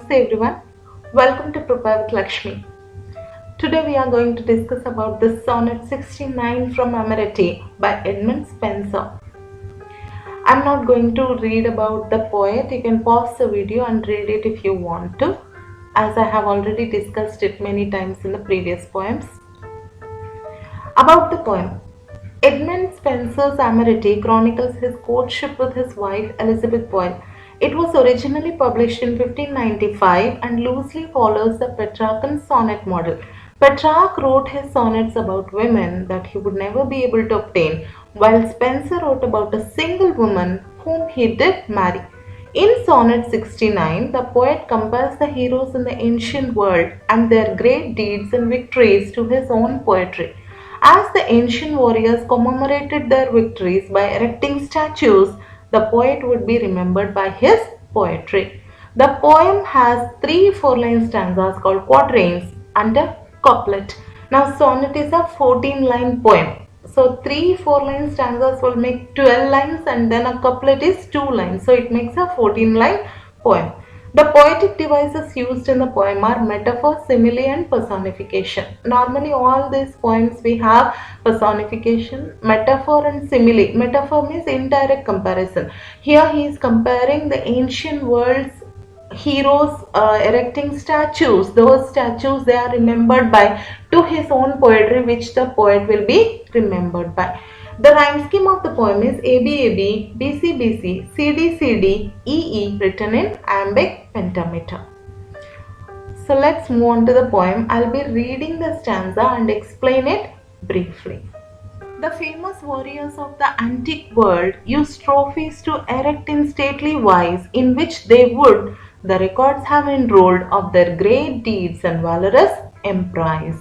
Namaste everyone. Welcome to Prepare with Lakshmi. Today we are going to discuss about the Sonnet 69 from Amirati by Edmund Spenser. I'm not going to read about the poet. You can pause the video and read it if you want to, as I have already discussed it many times in the previous poems. About the poem. Edmund Spenser's Amirati chronicles his courtship with his wife Elizabeth Boyle. It was originally published in 1595 and loosely follows the Petrarchan sonnet model. Petrarch wrote his sonnets about women that he would never be able to obtain, while Spenser wrote about a single woman whom he did marry. In Sonnet 69, the poet compares the heroes in the ancient world and their great deeds and victories to his own poetry. As the ancient warriors commemorated their victories by erecting statues, the poet would be remembered by his poetry. The poem has three four-line stanzas called quatrains and a couplet. Now, sonnet is a 14-line poem. So, three four-line stanzas will make 12 lines and then a couplet is 2 lines. So, it makes a 14-line poem. The poetic devices used in the poem are metaphor, simile, and personification. Normally, all these poems we have personification, metaphor, and simile. Metaphor means indirect comparison. Here, he is comparing the ancient world's heroes erecting statues. Those statues they are remembered by to his own poetry, which the poet will be remembered by. The rhyme scheme of the poem is ABAB, BCBC, CDCD, EE written in iambic pentameter. So let's move on to the poem. I'll be reading the stanza and explain it briefly. The famous warriors of the antique world used trophies to erect in stately wise, in which they would the records have enrolled of their great deeds and valorous emprise.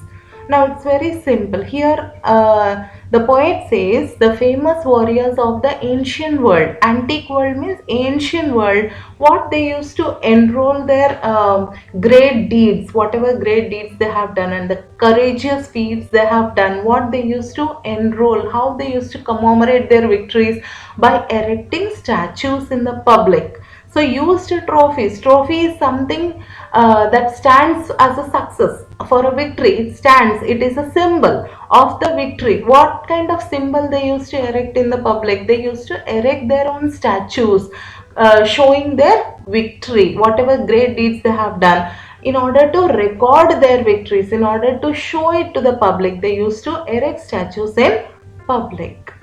Now it's very simple. Here the poet says the famous warriors of the ancient world. Antique world means ancient world. What they used to enroll their great deeds, whatever great deeds they have done and the courageous feats they have done, what they used to enroll, how they used to commemorate their victories by erecting statues in the public. So used trophies. Trophy is something that stands as a success. For a victory, it stands. It is a symbol of the victory. What kind of symbol they used to erect in the public? They used to erect their own statues showing their victory, whatever great deeds they have done. In order to record their victories, in order to show it to the public, they used to erect statues in public.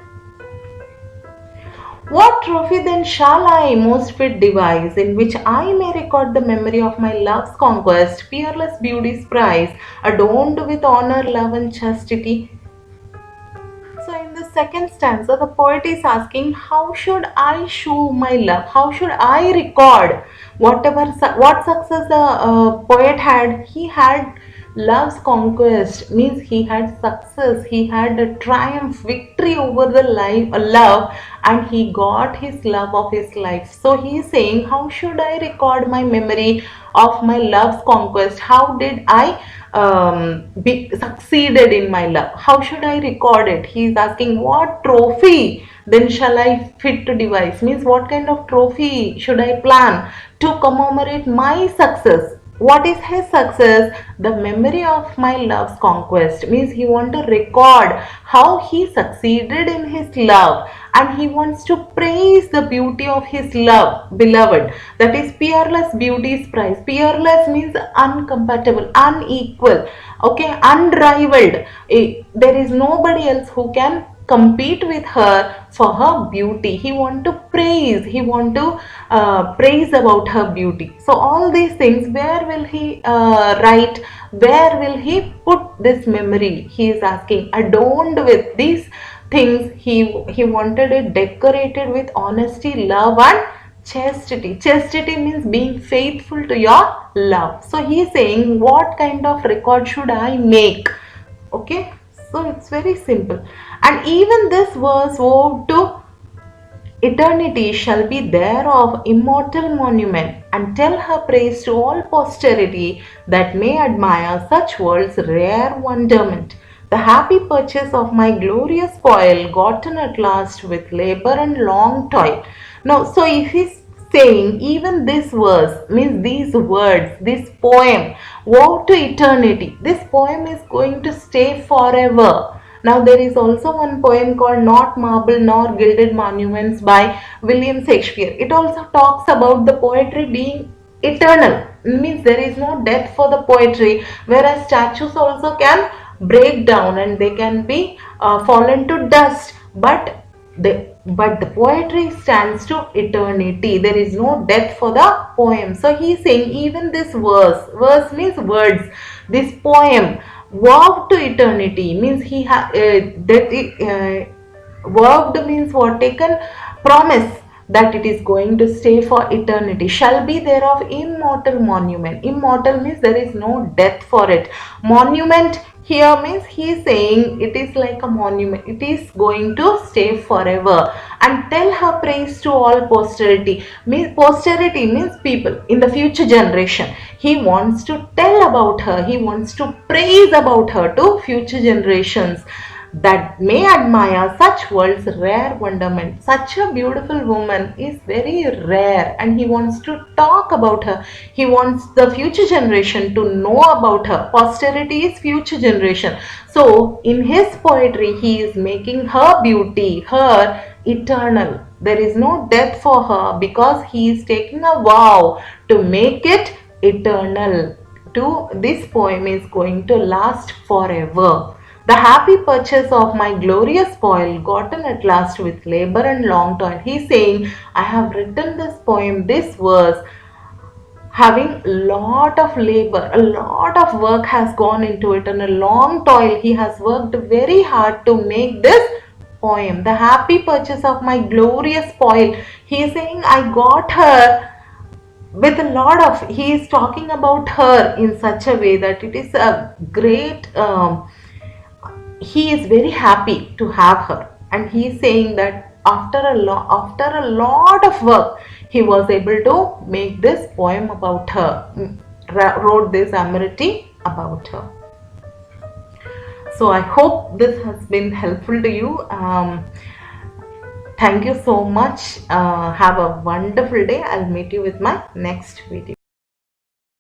What trophy then shall I most fit devise, in which I may record the memory of my love's conquest, peerless beauty's prize, adorned with honor, love, and chastity? So, in the second stanza, the poet is asking, how should I show my love? How should I record what success the poet had? He had love's conquest, means he had success, he had a triumph, victory over the love, and he got his love of his life. So he is saying, how should I record my memory of my love's conquest? How did I be succeeded in my love? How should I record it? He is asking, what trophy then shall I fit to devise? Means what kind of trophy should I plan to commemorate my success? What is his success? The memory of my love's conquest. Means he wants to record how he succeeded in his love, and he wants to praise the beauty of his love, beloved. That is peerless beauty's prize. Peerless means uncompatible, unequal, okay, unrivaled. There is nobody else who can compete with her for her beauty. He want to praise, he want to praise about her beauty. So all these things, where will he write, where will he put this memory? He is asking, adorned with these things. He wanted it decorated with honesty, love, and chastity. Chastity means being faithful to your love. So he is saying, what kind of record should I make? Okay, so it's very simple. And even this verse vowed to eternity shall be thereof immortal monument, and tell her praise to all posterity that may admire such world's rare wonderment. The happy purchase of my glorious spoil, gotten at last with labor and long toil. Now, so if he's saying even this verse means these words, this poem, vow to eternity. This poem is going to stay forever. Now there is also one poem called Not Marble Nor Gilded Monuments by William Shakespeare. It also talks about the poetry being eternal. It means there is no death for the poetry, whereas statues also can break down and they can be fallen to dust. But the poetry stands to eternity. There is no death for the poem. So he is saying even this verse means words. This poem, vow to eternity means vowed means what, taken promise that it is going to stay for eternity, shall be thereof immortal monument. Immortal means there is no death for it. Monument here means he is saying it is like a monument, it is going to stay forever. And tell her praise to all posterity. Posterity means people in the future generation. He wants to tell about her, he wants to praise about her to future generations that may admire such world's rare wonderment. Such a beautiful woman is very rare, and he wants to talk about her. He wants the future generation to know about her. Posterity is future generation. So in his poetry, he is making her beauty, her eternal. There is no death for her because he is taking a vow to make it eternal. To this poem is going to last forever. The happy purchase of my glorious spoil, gotten at last with labor and long toil. He's saying, I have written this poem, this verse, having lot of labor, a lot of work has gone into it, and a long toil. He has worked very hard to make this poem. The happy purchase of my glorious spoil. He is saying, I got her with a lot of, he is talking about her in such a way that it is a great he is very happy to have her, and he is saying that after a lot of work he was able to make this poem about her, wrote this Amity about her. So I hope this has been helpful to you. Thank you so much. Have a wonderful day. I'll meet you with my next video.